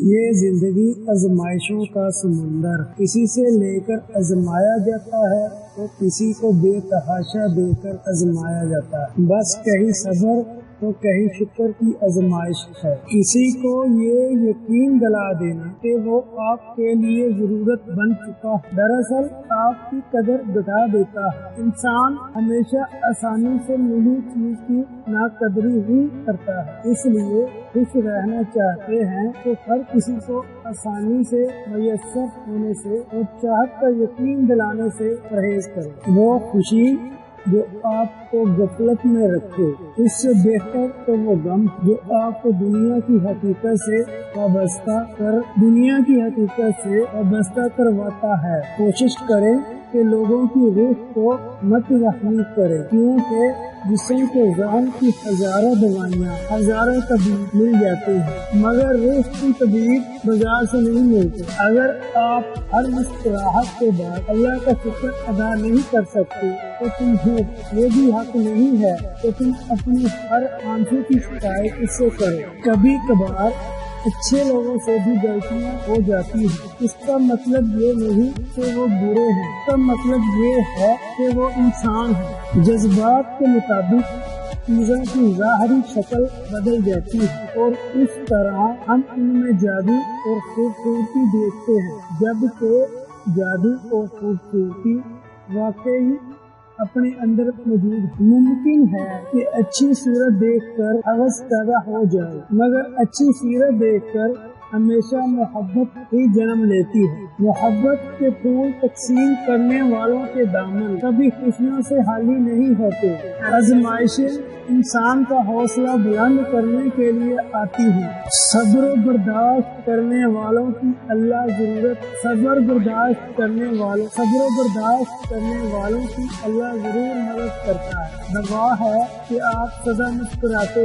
یہ زندگی آزمائشوں کا سمندر، کسی سے لے کر آزمایا جاتا ہے تو کسی کو بے تحاشا دے کر آزمایا جاتا ہے۔ بس کہیں صبر تو کہیں شکر کی آزمائش ہے۔ کسی کو یہ یقین دلا دینا کہ وہ آپ کے لیے ضرورت بن چکا ہے، دراصل آپ کی قدر گھٹا دیتا ہے۔ انسان ہمیشہ آسانی سے ملی چیز کی ناقدری ہی کرتا ہے، اس لیے خوش رہنا چاہتے ہیں تو ہر کسی کو آسانی سے میسر ہونے سے اور چاہت کا یقین دلانے سے پرہیز کرے۔ وہ خوشی جو آپ کو غفلت میں رکھے، اس سے بہتر تو وہ غم جو آپ کو دنیا کی حقیقت سے وابستہ کرواتا ہے۔ کوشش کریں کہ لوگوں کی روح کو مت زخمی کرے، کیونکہ جسم کے زخم کی ہزاروں دوائیاں، ہزاروں طبیب مل جاتے ہیں، مگر روح کی طبیب بازار سے نہیں ملتے۔ اگر آپ ہر مسکراہٹ کے بعد اللہ کا شکر ادا نہیں کر سکتے تو یہ بھی حق نہیں ہے کہ تم اپنی ہر آنکھوں کی شکایت اس سے کرو۔ کبھی کبھار اچھے لوگوں سے بھی غلطیاں ہو جاتی ہیں، اس کا مطلب یہ نہیں کہ وہ برے ہیں، اس کا مطلب یہ ہے کہ وہ انسان ہیں۔ جذبات کے مطابق چیزوں کی ظاہری شکل بدل جاتی ہے اور اس طرح ہم ان میں جادو اور خوبصورتی دیکھتے ہیں، جبکہ جادو اور خوبصورتی واقعی اپنے اندر موجود ہے۔ ممکن ہے کہ اچھی صورت دیکھ کر ہوس پیدا ہو جائے، مگر اچھی صورت دیکھ کر ہمیشہ محبت ہی جنم لیتی ہے۔ محبت کے پھول تقسیم کرنے والوں کے دامن کبھی خوشیوں سے خالی نہیں ہوتے۔ آزمائشیں انسان کا حوصلہ بلند کرنے کے لیے آتی ہیں۔ صبر و برداشت کرنے والوں کی اللہ صبر و برداشت کرنے والوں کی اللہ ضرور مدد کرتا ہے۔ دعا ہے کہ آپ سدا مسکراتے